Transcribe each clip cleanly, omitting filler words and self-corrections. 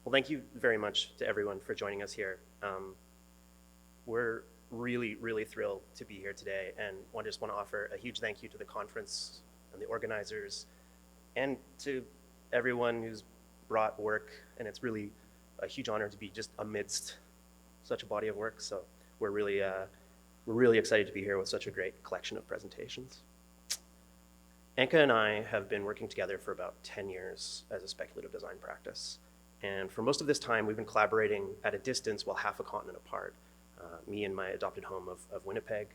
Well, thank you very much to everyone for joining us here. We're really thrilled to be here today, and I just want to offer a huge thank you to the conference and the organizers, and to everyone who's brought work, and it's really a huge honor to be just amidst such a body of work. So we're really excited to be here with such a great collection of presentations. Anca and I have been working together for about 10 years as a speculative design practice. And for most of this time, we've been collaborating at a distance while half a continent apart. Me in my adopted home of Winnipeg,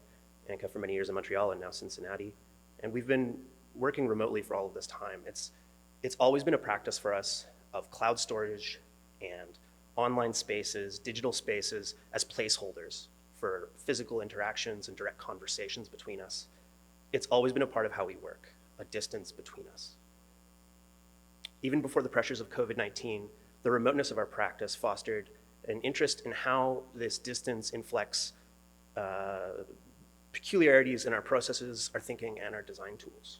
Anca for many years in Montreal, and now Cincinnati. And we've been working remotely for all of this time. It's always been a practice for us of cloud storage and online spaces, digital spaces as placeholders for physical interactions and direct conversations between us. It's always been a part of how we work, a distance between us. Even before the pressures of COVID-19, the remoteness of our practice fostered an interest in how this distance inflects peculiarities in our processes, our thinking, and our design tools.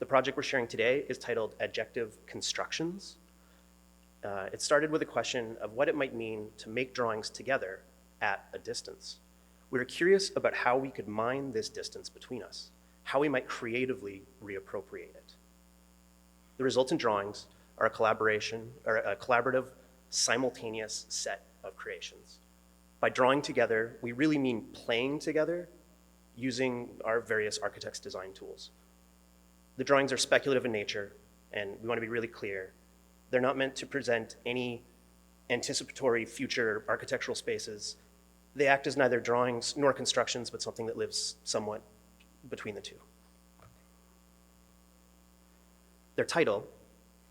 The project we're sharing today is titled Adjective Constructions. It started with a question of what it might mean to make drawings together at a distance. We were curious about how we could mine this distance between us, how we might creatively reappropriate it. The resultant drawings are a collaborative, simultaneous set of creations. By drawing together, we really mean playing together using our various architects' design tools. The drawings are speculative in nature, and we want to be really clear. They're not meant to present any anticipatory future architectural spaces. They act as neither drawings nor constructions, but something that lives somewhat between the two. Their title,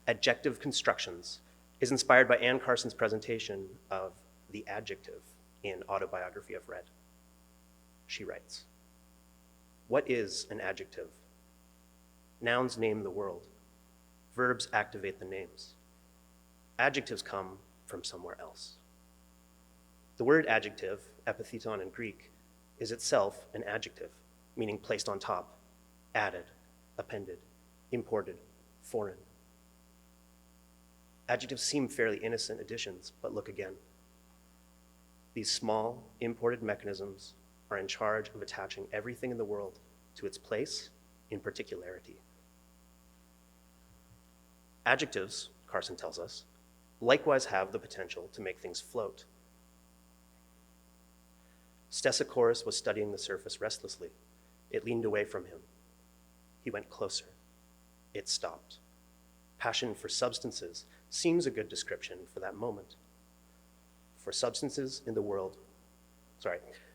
Adjective Constructions, is inspired by Anne Carson's presentation of the adjective in Autobiography of Red. She writes, "What is an adjective? Nouns name the world. Verbs activate the names. Adjectives come from somewhere else. The word adjective, epitheton in Greek, is itself an adjective, meaning placed on top, added, appended, imported, foreign. Adjectives seem fairly innocent additions, but look again. These small, imported mechanisms are in charge of attaching everything in the world to its place in particularity. Adjectives, Carson tells us, likewise have the potential to make things float. Stesichorus was studying the surface restlessly. It leaned away from him. He went closer. It stopped. Passion for substances seems a good description for that moment. For substances in the world,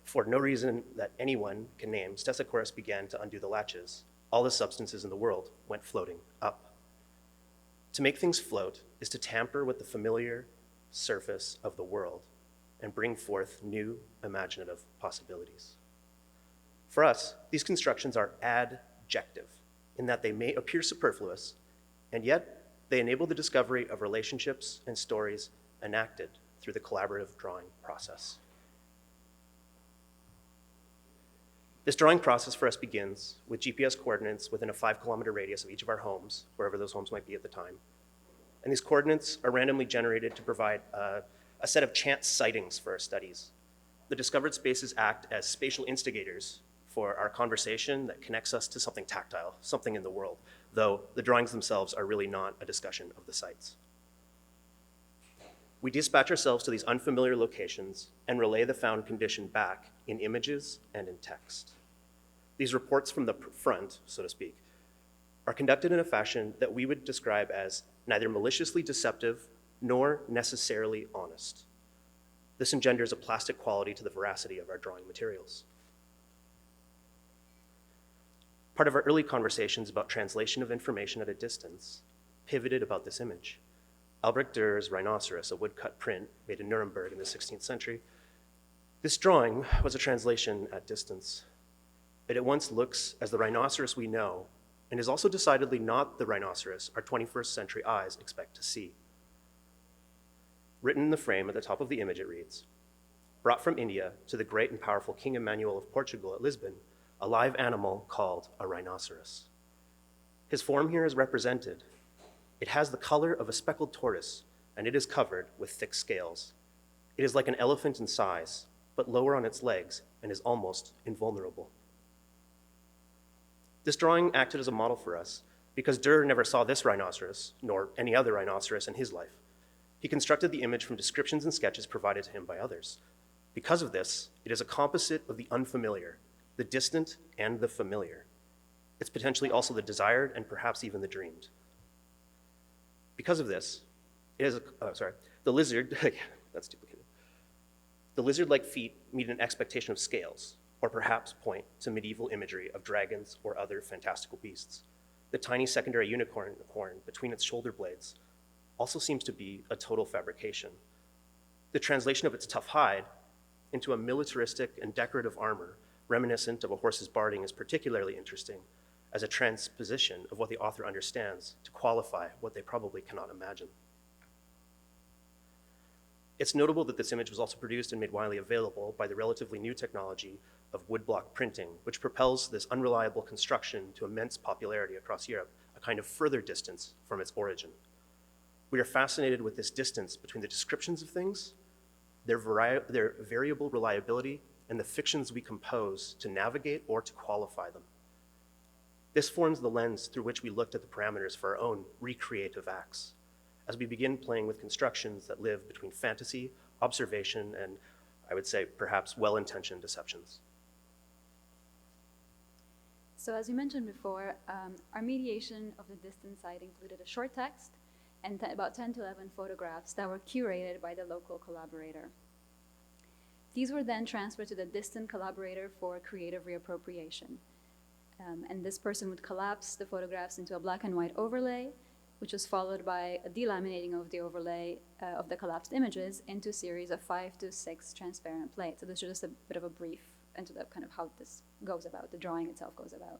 for no reason that anyone can name, Stesichorus began to undo the latches. All the substances in the world went floating up. To make things float is to tamper with the familiar surface of the world and bring forth new imaginative possibilities. For us, these constructions are adjective in that they may appear superfluous, and yet they enable the discovery of relationships and stories enacted through the collaborative drawing process. This drawing process for us begins with GPS coordinates within a 5-kilometer radius of each of our homes, wherever those homes might be at the time. And these coordinates are randomly generated to provide a set of chance sightings for our studies. The discovered spaces act as spatial instigators for our conversation that connects us to something tactile, something in the world, though the drawings themselves are really not a discussion of the sites. We dispatch ourselves to these unfamiliar locations and relay the found condition back in images and in text. These reports from the front, so to speak, are conducted in a fashion that we would describe as neither maliciously deceptive nor necessarily honest. This engenders a plastic quality to the veracity of our drawing materials. Part of our early conversations about translation of information at a distance pivoted about this image. Albrecht Dürer's Rhinoceros, a woodcut print made in Nuremberg in the 16th century. This drawing was a translation at distance. It at once looks as the rhinoceros we know, and is also decidedly not the rhinoceros our 21st century eyes expect to see. Written in the frame at the top of the image, it reads, "Brought from India to the great and powerful King Emmanuel of Portugal at Lisbon, a live animal called a rhinoceros. His form here is represented. It has the color of a speckled tortoise, and it is covered with thick scales. It is like an elephant in size, but lower on its legs and is almost invulnerable. This drawing acted as a model for us because Durr never saw this rhinoceros, nor any other rhinoceros in his life. He constructed the image from descriptions and sketches provided to him by others. Because of this, it is a composite of the unfamiliar, the distant, and the familiar. It's potentially also the desired and perhaps even the dreamed. Because of this, it is the lizard, that's duplicated. The lizard-like feet meet an expectation of scales, or perhaps point to medieval imagery of dragons or other fantastical beasts. The tiny secondary unicorn horn between its shoulder blades also seems to be a total fabrication. The translation of its tough hide into a militaristic and decorative armor reminiscent of a horse's barding is particularly interesting as a transposition of what the author understands to qualify what they probably cannot imagine. It's notable that this image was also produced and made widely available by the relatively new technology of woodblock printing, which propels this unreliable construction to immense popularity across Europe, a kind of further distance from its origin. We are fascinated with this distance between the descriptions of things, their variable reliability, and the fictions we compose to navigate or to qualify them. This forms the lens through which we looked at the parameters for our own recreative acts, as we begin playing with constructions that live between fantasy, observation, and, I would say, perhaps well-intentioned deceptions. So as we mentioned before, our mediation of the distance site included a short text and about 10 to 11 photographs that were curated by the local collaborator. These were then transferred to the distant collaborator for creative reappropriation. And this person would collapse the photographs into a black and white overlay, which was followed by a delaminating of the overlay of the collapsed images into a series of 5 to 6 transparent plates. So this is just a bit of a brief into the kind of how this goes about, the drawing itself goes about.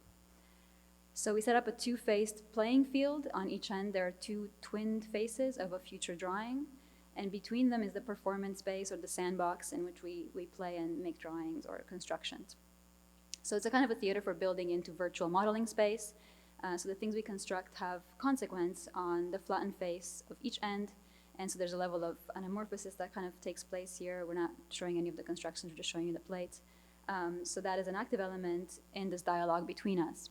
So we set up a two-faced playing field. On each end there are two twinned faces of a future drawing, and between them is the performance space or the sandbox in which we play and make drawings or constructions. So it's a kind of a theater for building into virtual modeling space. So the things we construct have consequence on the flattened face of each end, and so there's a level of anamorphosis that kind of takes place here. We're not showing any of the constructions, we're just showing you the plates. So that is an active element in this dialogue between us.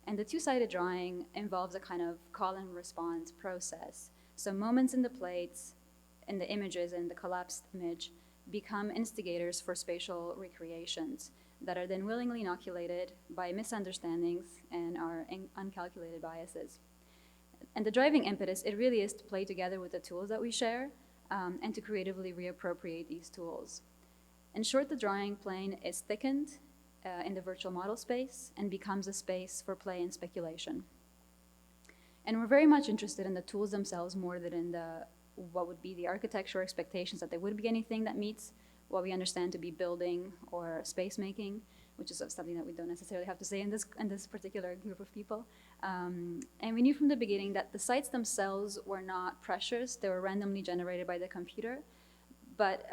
And the two-sided drawing involves a kind of call and response process. So moments in the plates, in the images, and the collapsed image become instigators for spatial recreations that are then willingly inoculated by misunderstandings and our uncalculated biases. And the driving impetus, it really is to play together with the tools that we share and to creatively reappropriate these tools. In short, the drawing plane is thickened in the virtual model space and becomes a space for play and speculation. And we're very much interested in the tools themselves more than in what would be the architecture expectations, that there would be anything that meets what we understand to be building or space making, which is something that we don't necessarily have to say in this particular group of people. And we knew from the beginning that the sites themselves were not precious. They were randomly generated by the computer. But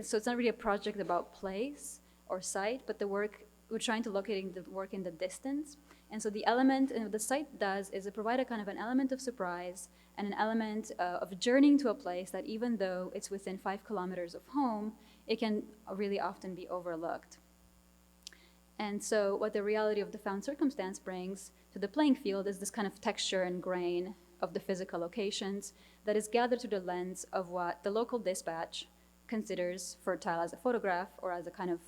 so it's not really a project about place or site, but the work, we're trying to locate the work in the distance. And so the element, and what the site does is it provides a kind of an element of surprise and an element of journeying to a place that even though it's within 5 kilometers of home, it can really often be overlooked. And so what the reality of the found circumstance brings to the playing field is this kind of texture and grain of the physical locations that is gathered through the lens of what the local dispatch considers fertile as a photograph or as a kind of,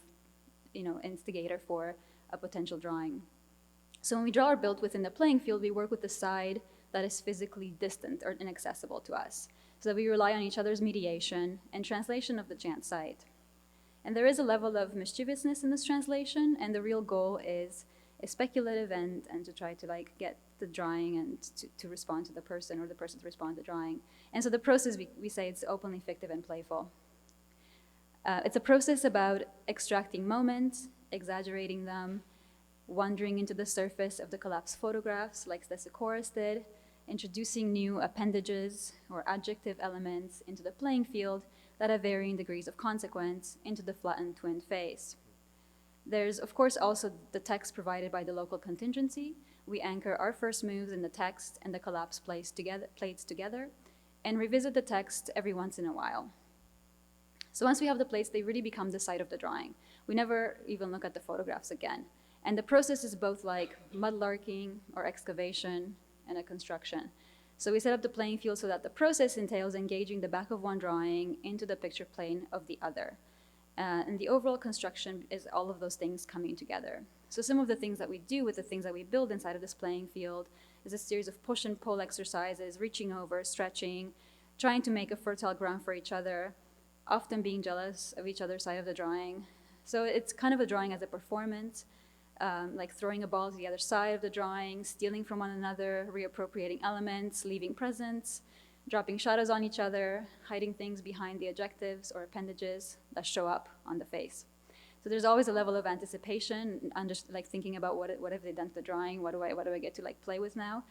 instigator for a potential drawing. So when we draw or build within the playing field, we work with the side that is physically distant or inaccessible to us, so that we rely on each other's mediation and translation of the chance site. And there is a level of mischievousness in this translation, and the real goal is speculative and to try to get the drawing and to respond to the person or the person to respond to the drawing. And so the process, we say it's openly fictive and playful. It's a process about extracting moments, exaggerating them, wandering into the surface of the collapsed photographs like Stesichoros did, introducing new appendages or adjective elements into the playing field that have varying degrees of consequence into the flattened twin face. There's, of course, also the text provided by the local contingency, we anchor our first moves in the text and the collapse plates together, and revisit the text every once in a while. So once we have the plates, they really become the site of the drawing. We never even look at the photographs again. And the process is both like mudlarking or excavation and a construction. So we set up the playing field so that the process entails engaging the back of one drawing into the picture plane of the other. And the overall construction is all of those things coming together. So some of the things that we do with the things that we build inside of this playing field is a series of push and pull exercises, reaching over, stretching, trying to make a fertile ground for each other, often being jealous of each other's side of the drawing. So it's kind of a drawing as a performance, like throwing a ball to the other side of the drawing, stealing from one another, reappropriating elements, leaving presents, dropping shadows on each other, hiding things behind the adjectives or appendages that show up on the face. So there's always a level of anticipation, like thinking about what have they done to the drawing, what do I get to like play with now?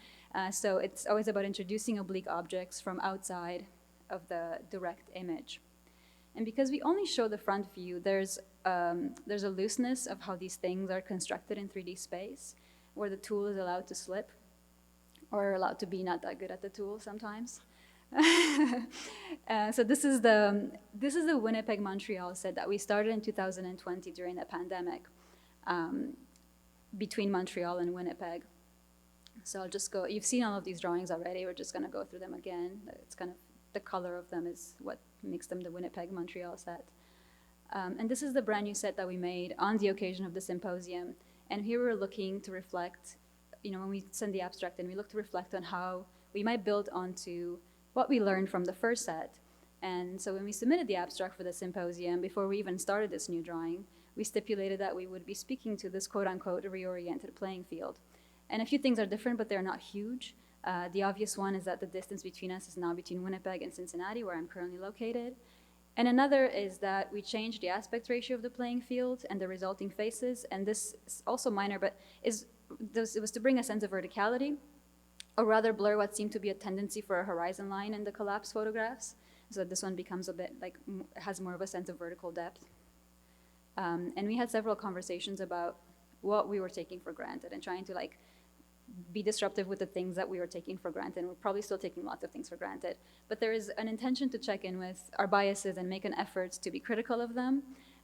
So it's always about introducing oblique objects from outside of the direct image. And because we only show the front view, there's a looseness of how these things are constructed in 3D space, where the tool is allowed to slip, or allowed to be not that good at the tool sometimes. So this is the Winnipeg Montreal set that we started in 2020 during the pandemic, between Montreal and Winnipeg. So I'll just go. You've seen all of these drawings already. We're just going to go through them again. It's kind of the color of them is what makes them the Winnipeg Montreal set. And this is the brand new set that we made on the occasion of the symposium. And here we're looking to reflect, when we send the abstract in, we look to reflect on how we might build onto what we learned from the first set. And so when we submitted the abstract for the symposium, before we even started this new drawing, we stipulated that we would be speaking to this quote-unquote reoriented playing field. And a few things are different, but they're not huge. The obvious one is that the distance between us is now between Winnipeg and Cincinnati, where I'm currently located. And another is that we changed the aspect ratio of the playing field and the resulting faces, and this is also minor, but it was to bring a sense of verticality, or rather blur what seemed to be a tendency for a horizon line in the collapse photographs, so that this one becomes a bit like, has more of a sense of vertical depth. And we had several conversations about what we were taking for granted and trying to be disruptive with the things that we were taking for granted. And we're probably still taking lots of things for granted. But there is an intention to check in with our biases and make an effort to be critical of them.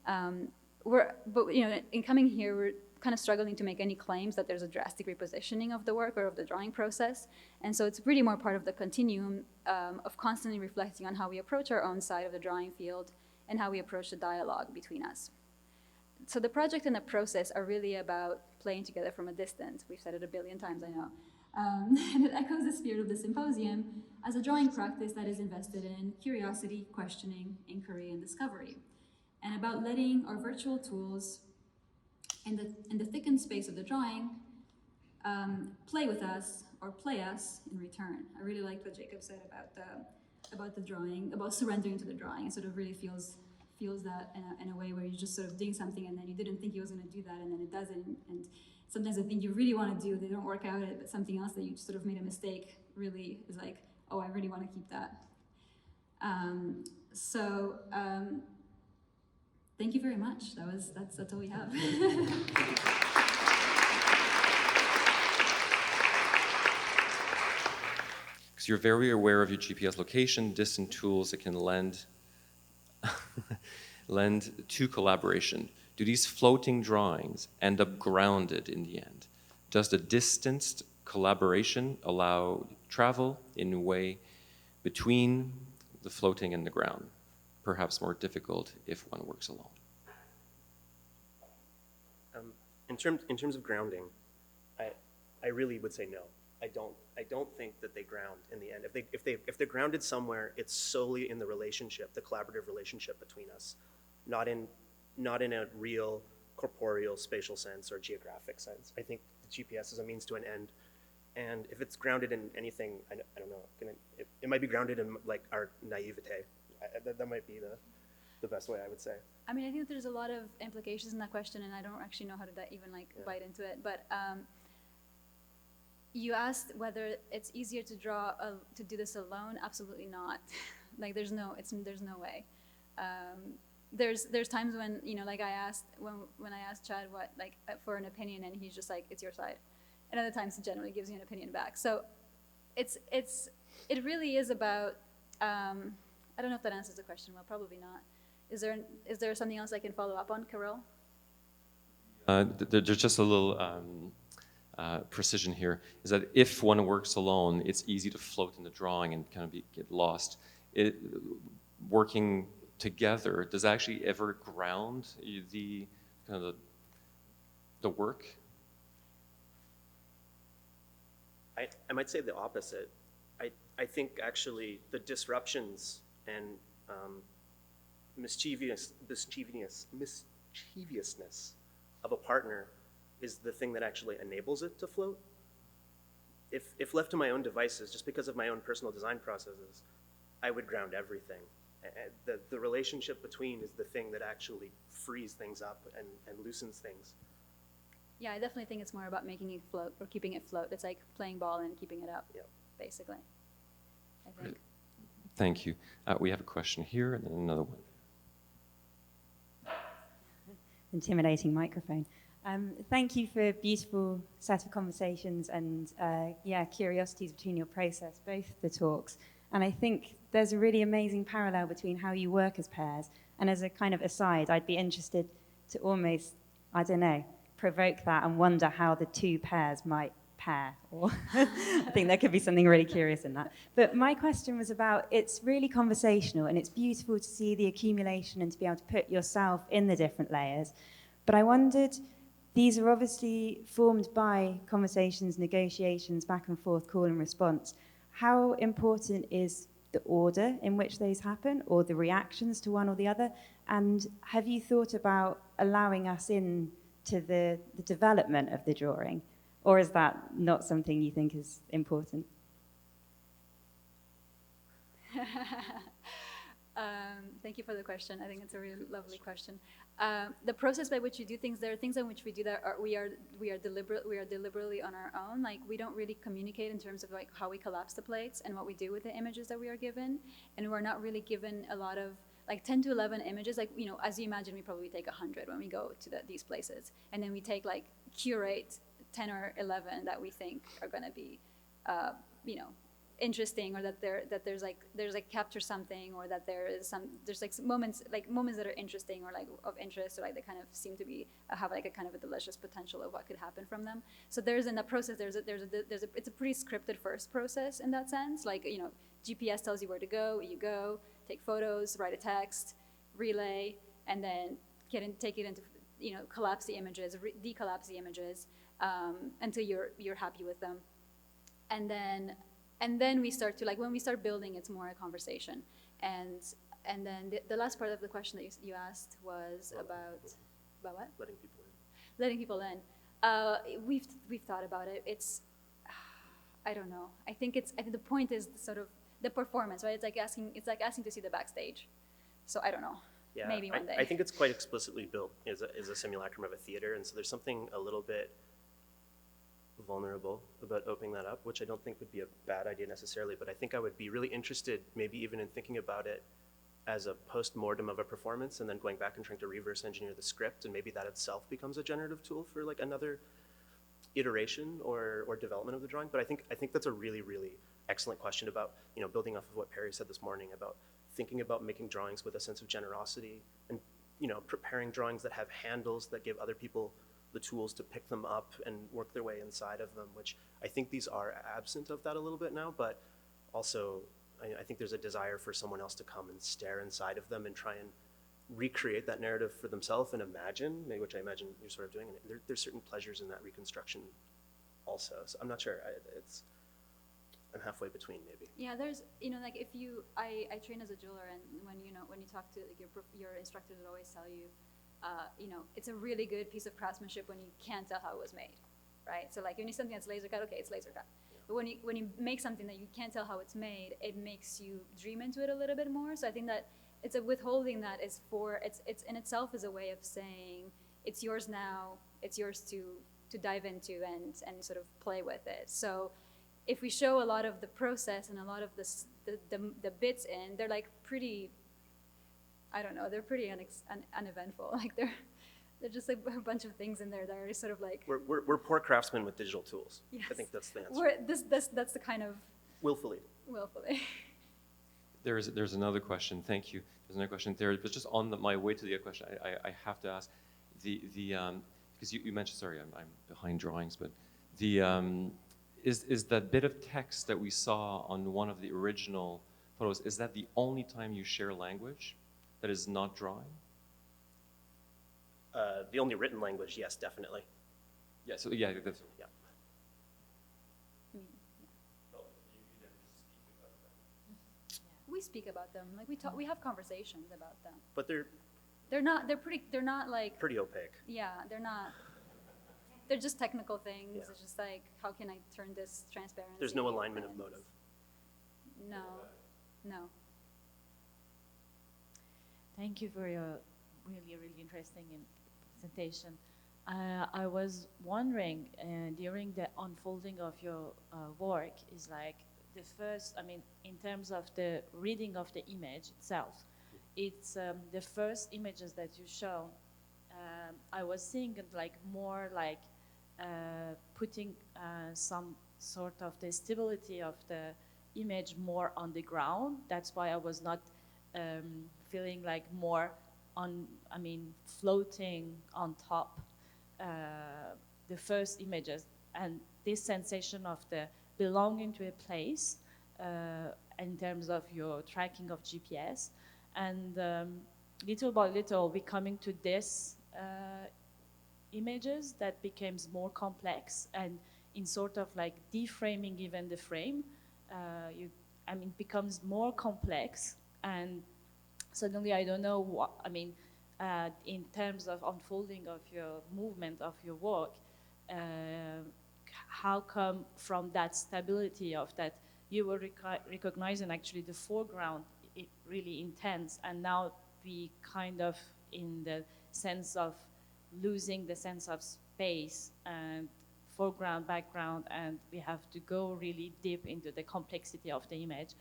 In coming here, we're kind of struggling to make any claims that there's a drastic repositioning of the work or of the drawing process. And so it's really more part of the continuum of constantly reflecting on how we approach our own side of the drawing field and how we approach the dialogue between us. So the project and the process are really about playing together from a distance. We've said it a billion times, I know. And it echoes the spirit of the symposium as a drawing practice that is invested in curiosity, questioning, inquiry, and discovery, and about letting our virtual tools in the thickened space of the drawing play with us or play us in return. I really liked what Jacob said about the drawing, about surrendering to the drawing. It sort of really feels that in a way where you're just sort of doing something and then you didn't think you was going to do that and then it doesn't. And sometimes the thing you really want to do, they don't work out, but something else that you sort of made a mistake really is like, oh, I really want to keep that. Thank you very much. That's all we have. Because you're very aware of your GPS location, distant tools that can lend to collaboration. Do these floating drawings end up grounded in the end? Does the distanced collaboration allow travel in a way between the floating and the ground? Perhaps more difficult if one works alone. In terms of grounding, I really would say no. I don't think that they ground in the end. If they're grounded somewhere, it's solely in the relationship, the collaborative relationship between us, not in a real corporeal spatial sense or geographic sense. I think the GPS is a means to an end, and if it's grounded in anything, I don't know. It might be grounded in like our naivete. That might be the best way I would say. I mean, I think there's a lot of implications in that question, and I don't actually know how to even bite into it. But you asked whether it's easier to to do this alone. Absolutely not. There's no way. There's times when I asked when I asked Chad what for an opinion, and he's just like, it's your side. and other times it generally gives you an opinion back. So it really is about, I don't know if that answers the question well, probably not. Is there something else I can follow up on, Carol? There's just a little precision here, is that if one works alone, it's easy to float in the drawing and kind of get lost. Working together, does that actually ever ground the kind of the work? I might say the opposite. I think actually the disruptions and mischievousness of a partner is the thing that actually enables it to float. If left to my own devices, just because of my own personal design processes, I would ground everything. The relationship between is the thing that actually frees things up and loosens things. Yeah, I definitely think it's more about making it float or keeping it float. It's like playing ball and keeping it up, basically, I think. Thank you. We have a question here and then another one. Intimidating microphone. Thank you for a beautiful set of conversations and curiosities between your process, both the talks. And I think there's a really amazing parallel between how you work as pairs. And as a kind of aside, I'd be interested to almost, I don't know, provoke that and wonder how the two pairs might pair. Or I think there could be something really curious in that. But my question was about, it's really conversational and it's beautiful to see the accumulation and to be able to put yourself in the different layers. But I wondered, these are obviously formed by conversations, negotiations, back and forth, call and response. How important is the order in which those happen or the reactions to one or the other? And have you thought about allowing us in to the development of the drawing? Or is that not something you think is important? Thank you for the question. I think it's a really lovely question. The process by which you do things, there are things in which we do that we are deliberately on our own. Like, we don't really communicate in terms of like how we collapse the plates and what we do with the images that we are given, and we're not really given a lot of like 10 to 11 images. Like, you know, as you imagine, we probably take 100 when we go to these places, and then we take like curate 10 or 11 that we think are going to be, you know, interesting, or that there's like capture something, or that there's like moments that are interesting or like of interest, or like they kind of seem to be have like a kind of a delicious potential of what could happen from them. So there's in the process it's a pretty scripted first process in that sense. Like, you know, GPS tells you where to go, you go, take photos, write a text, relay, and then take it into, you know, collapse the images, decollapse the images until you're happy with them, and then we start to, like, when we start building, it's more a conversation. And then the last part of the question that you asked was about what? Letting people in. Letting people in. We've thought about it. It's, I don't know. I think the point is sort of the performance, right? It's like asking to see the backstage. So I don't know. Yeah, maybe one day. I think it's quite explicitly built as a simulacrum of a theater, and so there's something a little bit vulnerable about opening that up, which I don't think would be a bad idea necessarily, but I think I would be really interested maybe even in thinking about it as a post-mortem of a performance, and then going back and trying to reverse engineer the script, and maybe that itself becomes a generative tool for like another iteration or development of the drawing. But I think that's a really, really excellent question about, you know, building off of what Perry said this morning about thinking about making drawings with a sense of generosity, and, you know, preparing drawings that have handles that give other people the tools to pick them up and work their way inside of them, which I think these are absent of that a little bit now, but also I think there's a desire for someone else to come and stare inside of them and try and recreate that narrative for themselves and imagine, which I imagine you're sort of doing, and there's certain pleasures in that reconstruction also. So I'm not sure, I'm halfway between maybe. Yeah, there's, you know, like I train as a jeweler, and when you talk to like your instructors will always tell you, you know, it's a really good piece of craftsmanship when you can't tell how it was made, right? So like when you something that's laser cut, okay, it's laser cut. Yeah. But when you make something that you can't tell how it's made, it makes you dream into it a little bit more. So I think that it's a withholding that is it's in itself is a way of saying it's yours now, it's yours to dive into and sort of play with it. So if we show a lot of the process and a lot of the bits in, they're like pretty, I don't know, they're pretty uneventful. Like There's just like a bunch of things in there that are sort of like, We're poor craftsmen with digital tools. yes. I think that's the answer. That's the kind of Willfully. willfully. There's another question. Thank you. There's another question there, but just on my way to the other question, I have to ask because you mentioned, sorry, I'm behind drawings, but is that bit of text that we saw on one of the original photos, is that the only time you share language that is not drawing? The only written language, yes, definitely. Yeah. So yeah, that's. Yeah. We speak about them, like we have conversations about them. But they're They're not like, pretty opaque. yeah, they're just technical things. Yeah. It's just like, how can I turn this transparency? There's no alignment of and- motive. No. Thank you for your really interesting presentation. I was wondering, during the unfolding of your work, is like the first, I mean, in terms of the reading of the image itself, it's the first images that you show. I was seeing it like more like putting some sort of the stability of the image more on the ground. That's why I was not feeling like more on, I mean, floating on top the first images, and this sensation of the belonging to a place in terms of your tracking of GPS, and little by little we coming to this images that becomes more complex, and in sort of like deframing even the frame, it becomes more complex, and suddenly I don't know what, in terms of unfolding of your movement of your work, how come from that stability of that you were recognizing actually the foreground it really intense, and now we kind of in the sense of losing the sense of space and foreground, background, and we have to go really deep into the complexity of the image.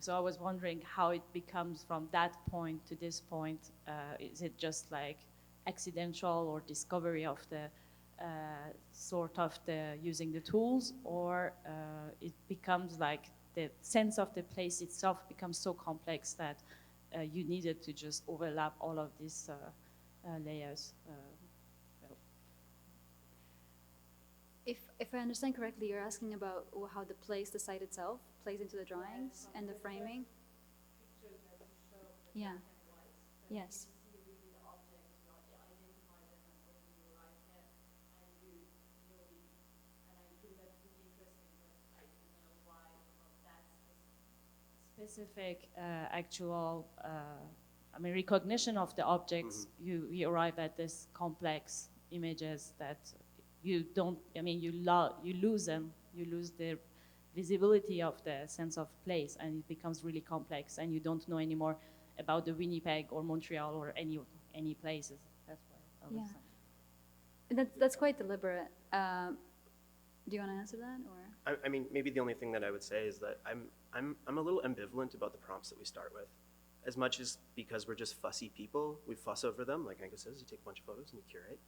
So I was wondering how it becomes from that point to this point. Is it just like accidental or discovery of the sort of the using the tools, or it becomes like the sense of the place itself becomes so complex that you needed to just overlap all of these layers? If I understand correctly, you're asking about how the site itself plays into the drawings and the framing? Yeah. Yes. Specific actual recognition of the objects, you arrive at this complex images that you don't, you lose them, you lose the visibility of the sense of place, and it becomes really complex, and you don't know anymore about the Winnipeg or Montreal or any places. That's why I was saying. That's quite deliberate. Do you want to answer that, or? I mean, maybe the only thing that I would say is that I'm a little ambivalent about the prompts that we start with. As much as because we're just fussy people, we fuss over them. Like Anca says, you take a bunch of photos and you curate.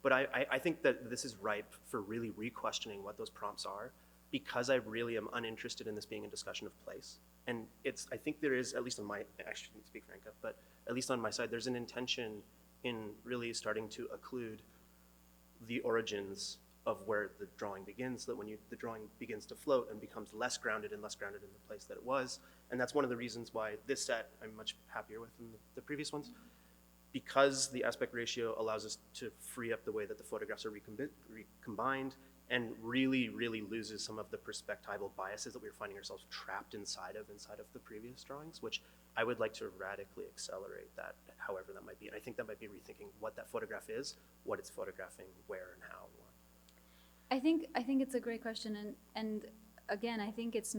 But I think that this is ripe for really re-questioning what those prompts are, because I really am uninterested in this being a discussion of place. And I think there is, at least on my, I shouldn't speak for Anca, but at least on my side, there's an intention in really starting to occlude the origins of where the drawing begins, so that when the drawing begins to float and becomes less grounded in the place that it was. And that's one of the reasons why this set I'm much happier with than the previous ones, because the aspect ratio allows us to free up the way that the photographs are recombined, and really, really loses some of the perspectival biases that we were finding ourselves trapped inside of the previous drawings, which I would like to radically accelerate that, however that might be. And I think that might be rethinking what that photograph is, what it's photographing, where and how and what. I think it's a great question, and again, I think it's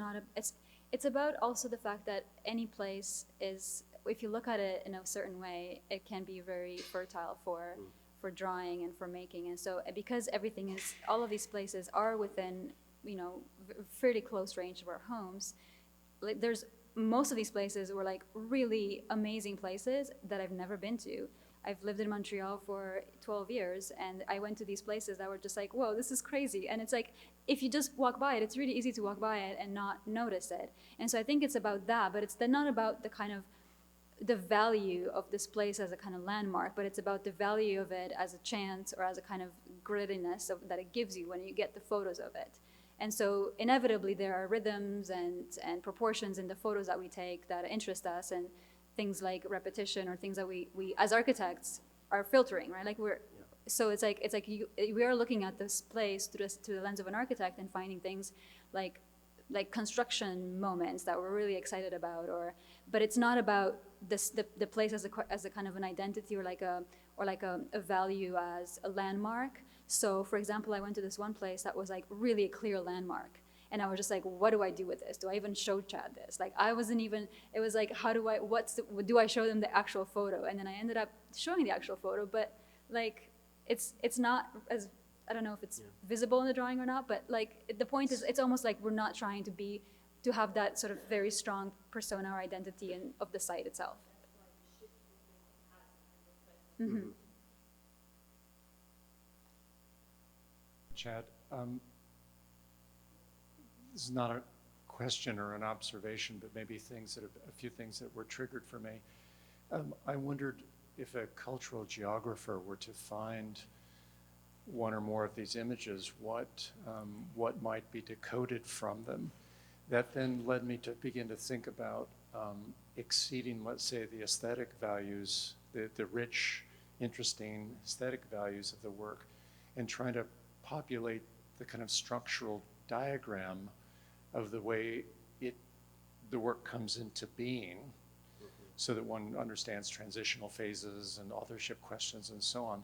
about also the fact that any place is, if you look at it in a certain way, it can be very fertile for drawing and for making. And so because all of these places are within, fairly close range of our homes, like most of these places were like really amazing places that I've never been to. I've lived in Montreal for 12 years, and I went to these places that were just like, whoa, this is crazy. And it's like, if you just walk by it, it's really easy to walk by it and not notice it. And so I think it's about that, but it's then not about the kind of the value of this place as a kind of landmark, but it's about the value of it as a chance or as a kind of grittiness that it gives you when you get the photos of it. And so inevitably there are rhythms and proportions in the photos that we take that interest us, and things like repetition or things that we as architects are filtering, right? Like so it's like we are looking at this place through the lens of an architect and finding things like construction moments that we're really excited about, but it's not about the place as a kind of an identity or like a value as a landmark. So for example, I went to this one place that was like really a clear landmark, and I was just like, what do I do with this? Do I even show Chad this? Like I wasn't even, it was like, do I show them the actual photo? And then I ended up showing the actual photo, but like it's not as, I don't know if it's visible in the drawing or not, but like the point is, it's almost like we're not trying to have that sort of very strong persona or identity of the site itself. Mm-hmm. Chad, this is not a question or an observation, but maybe a few things that were triggered for me. I wondered if a cultural geographer were to find one or more of these images, what might be decoded from them. That then led me to begin to think about exceeding, let's say, the aesthetic values, the rich, interesting aesthetic values of the work, and trying to populate the kind of structural diagram of the way the work comes into being, so that one understands transitional phases and authorship questions and so on.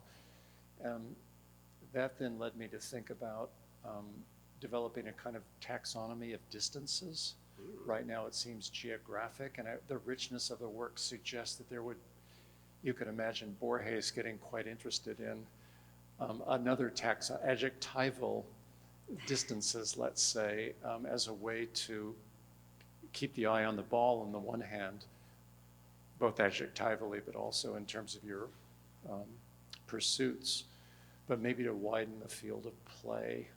That then led me to think about developing a kind of taxonomy of distances. Right now it seems geographic, and the richness of the work suggests that you could imagine Borges getting quite interested in another adjectival distances, let's say, as a way to keep the eye on the ball on the one hand, both adjectively, but also in terms of your pursuits, but maybe to widen the field of play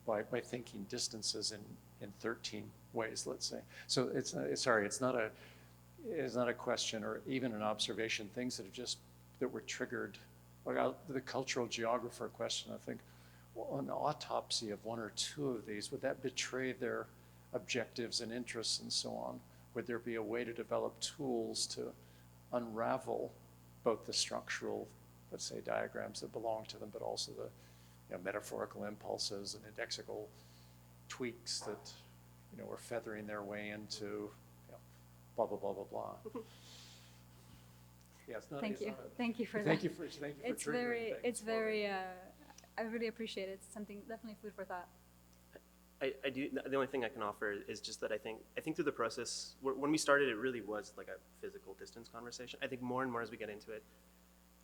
by thinking distances in 13 ways, let's say. So it's not a question or even an observation, things that were triggered. Like the cultural geographer question, I think, well, an autopsy of one or two of these, would that betray their objectives and interests and so on? Would there be a way to develop tools to unravel both the structural, let's say, diagrams that belong to them, but also the metaphorical impulses and indexical tweaks that were feathering their way into blah, blah, blah, blah, blah. Yeah, Thank you for that. Thank you for triggering It's very, I really appreciate it. It's something, definitely food for thought. I do. The only thing I can offer is just that I think through the process, when we started, it really was like a physical distance conversation. I think more and more as we get into it,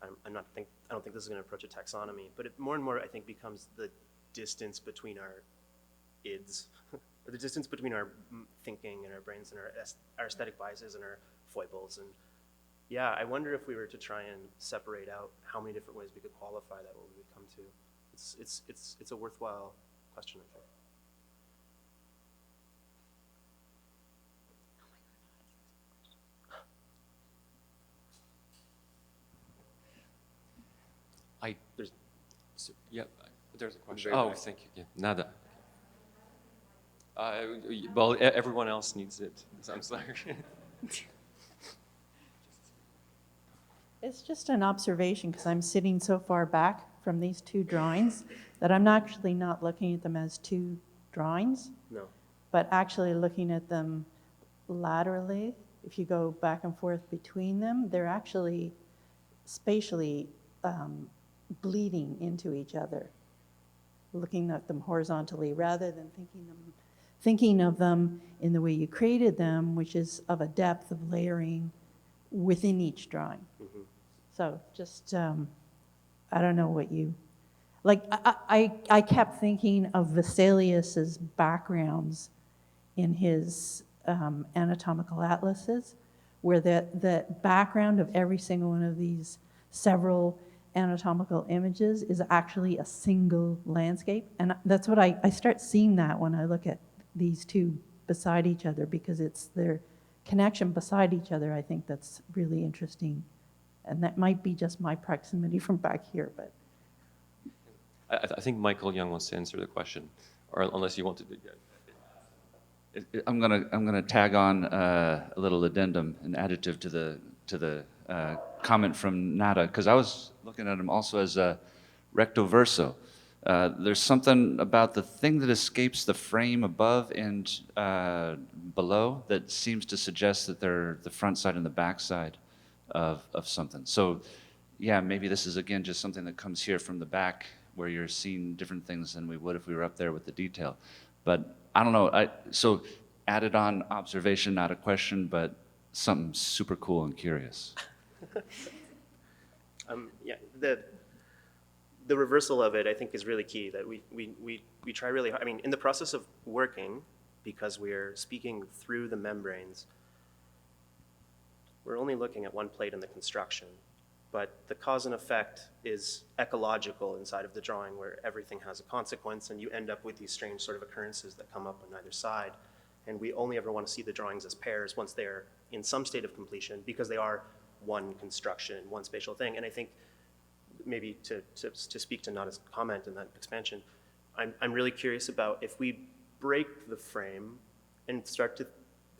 I don't think this is going to approach a taxonomy, but more and more I think becomes the distance between our ids, or the distance between our thinking and our brains and our aesthetic biases and our foibles. And yeah, I wonder if we were to try and separate out how many different ways we could qualify that, what we would come to. It's a worthwhile question, I think. There's a question. Oh, thank you. Yeah, nada. Well, everyone else needs it. So I'm sorry. It's just an observation, because I'm sitting so far back from these two drawings that I'm actually not looking at them as two drawings, No. but actually looking at them laterally. If you go back and forth between them, they're actually spatially bleeding into each other, looking at them horizontally rather than thinking of them in the way you created them, which is of a depth of layering within each drawing. Mm-hmm. So just, I don't know what you, like, I kept thinking of Vesalius's backgrounds in his anatomical atlases, where the background of every single one of these several anatomical images is actually a single landscape. And that's what I start seeing that when I look at these two beside each other, because it's their connection beside each other, I think that's really interesting. And that might be just my proximity from back here, but. I think Michael Young wants to answer the question, or unless you want to do it. I'm gonna tag on a little addendum, an adjective to the comment from Nada, because I was looking at him also as a recto verso. There's something about the thing that escapes the frame above and below that seems to suggest that they're the front side and the back side of something. So, yeah, maybe this is again just something that comes here from the back, where you're seeing different things than we would if we were up there with the detail. But I don't know, so added on observation, not a question, but something super cool and curious. Yeah, the reversal of it, I think, is really key, that we try really hard. I mean, in the process of working, because we're speaking through the membranes, we're only looking at one plate in the construction. But the cause and effect is ecological inside of the drawing, where everything has a consequence, and you end up with these strange sort of occurrences that come up on either side. And we only ever want to see the drawings as pairs once they're in some state of completion, because they are one construction, one spatial thing. And I think maybe to speak to Nada's comment and that expansion, I'm really curious about if we break the frame and start to,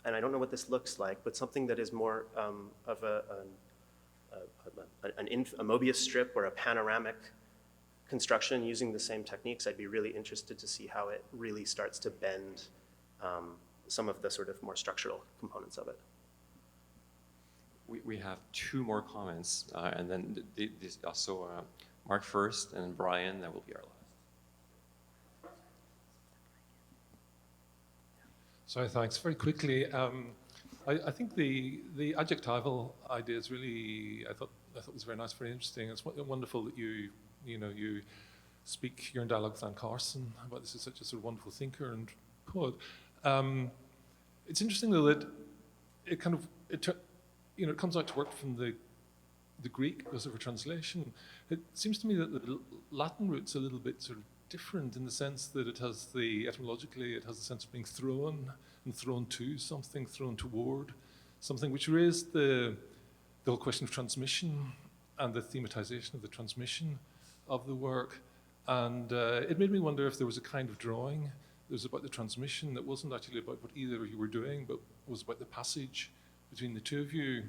and I don't know what this looks like, but something that is more of a Mobius strip or a panoramic construction using the same techniques, I'd be really interested to see how it really starts to bend some of the sort of more structural components of it. We have two more comments, and then also Mark first, and then Brian, that will be our last. Sorry, thanks. Very quickly, I think the adjectival idea is really, I thought it was very nice, very interesting. It's wonderful that you speak, you're in dialogue with Anne Carson about this is such a sort of wonderful thinker and poet. It's interesting though that it kind of, it comes out to work from the Greek because of a translation. It seems to me that the Latin root's a little bit sort of different in the sense that it has etymologically, it has the sense of being thrown and thrown to something, thrown toward something, which raised the whole question of transmission and the thematization of the transmission of the work. And it made me wonder if there was a kind of drawing that was about the transmission that wasn't actually about what either of you were doing, but was about the passage between the two of you.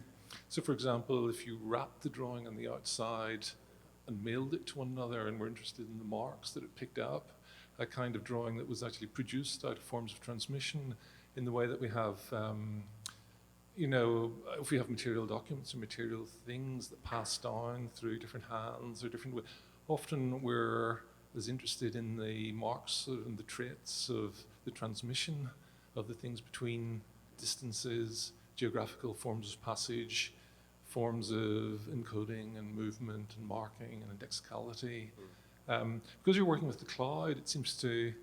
So for example, if you wrapped the drawing on the outside and mailed it to one another and were interested in the marks that it picked up, a kind of drawing that was actually produced out of forms of transmission in the way that we have, if we have material documents or material things that pass down through different hands or different ways, often we're as interested in the marks and the traits of the transmission of the things between distances, geographical forms of passage, forms of encoding and movement and marking and indexicality. Because you're working with the cloud, it seems to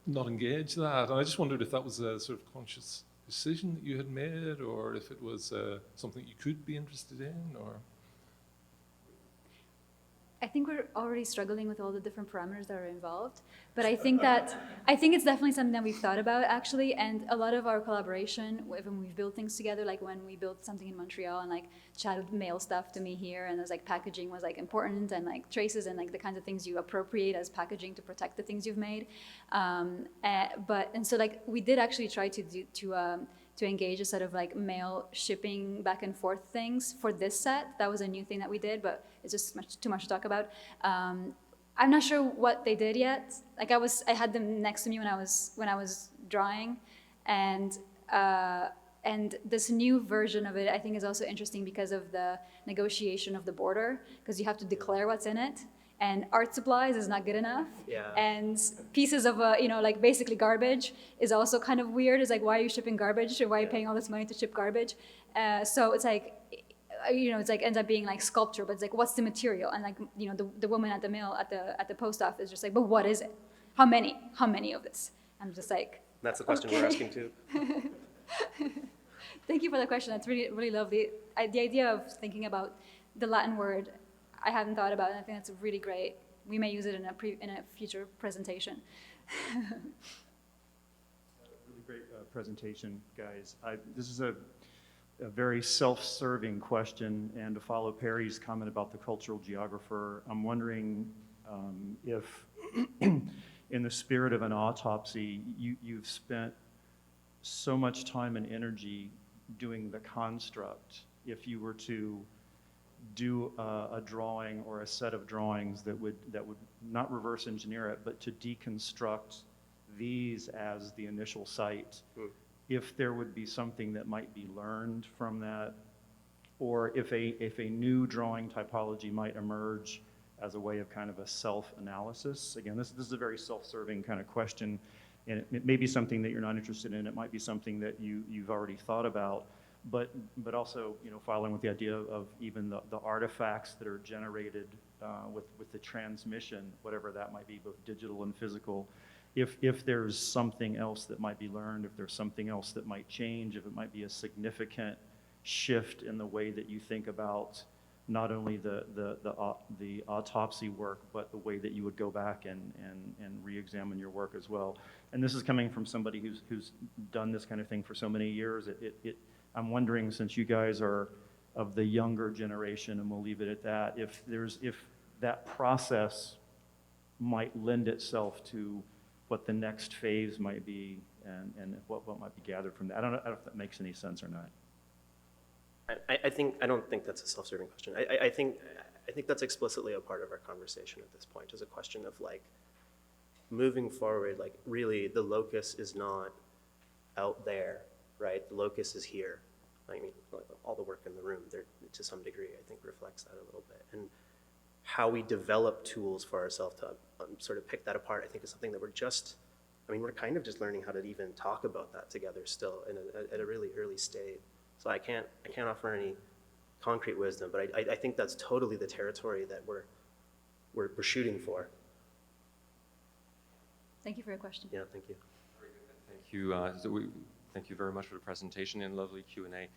not engage that. And I just wondered if that was a sort of conscious decision that you had made, or if it was something you could be interested in, or... I think we're already struggling with all the different parameters that are involved, but I think it's definitely something that we've thought about actually, and a lot of our collaboration when we've built things together, like when we built something in Montreal and like Chad would mail stuff to me here, and it was like packaging was like important, and like traces and like the kinds of things you appropriate as packaging to protect the things you've made, and so like we did actually try to engage a set of like mail shipping back and forth things for this set. That was a new thing that we did, but it's just too much to talk about. I'm not sure what they did yet. Like I had them next to me when I was drawing, and this new version of it I think is also interesting because of the negotiation of the border, because you have to declare what's in it. And art supplies is not good enough. Yeah. And pieces of, like basically garbage is also kind of weird. It's like, why are you shipping garbage? Or why are you paying all this money to ship garbage? So it's like, it's like ends up being like sculpture, but it's like, what's the material? And like, the woman at the mill, at the post office, just like, but what is it? How many of this? I'm just like, that's the question we're asking too. Thank you for the question. That's really, really lovely. The idea of thinking about the Latin word, I haven't thought about it, and I think that's really great. We may use it in a future presentation. Really great presentation, guys. This is a very self-serving question, and to follow Perry's comment about the cultural geographer, I'm wondering if, in the spirit of an autopsy, you've spent so much time and energy doing the construct. If you were to do a drawing or a set of drawings that would not reverse engineer it, but to deconstruct these as the initial site, if there would be something that might be learned from that, or if a new drawing typology might emerge as a way of kind of a self-analysis. Again, this is a very self-serving kind of question, and it may be something that you're not interested in. It might be something that you've already thought about, but also, you know, following with the idea of even the artifacts that are generated with the transmission, whatever that might be, both digital and physical. If there's something else that might be learned, if there's something else that might change, if it might be a significant shift in the way that you think about not only the autopsy work, but the way that you would go back and re-examine your work as well. And this is coming from somebody who's done this kind of thing for so many years. I'm wondering, since you guys are of the younger generation, and we'll leave it at that, if that process might lend itself to what the next phase might be, and what might be gathered from that. I don't know if that makes any sense or not. I don't think that's a self-serving question. I think that's explicitly a part of our conversation at this point, is a question of like moving forward. Like really, the locus is not out there, right? The locus is here. I mean, like, all the work in the room, there to some degree, I think reflects that a little bit. And how we develop tools for ourselves to sort of pick that apart, I think is something that we're kind of just learning how to even talk about that together still at a really early stage. So I can't offer any concrete wisdom, but I think that's totally the territory that we're shooting for. Thank you for your question. Yeah, thank you. Thank you. Thank you very much for the presentation and lovely Q&A.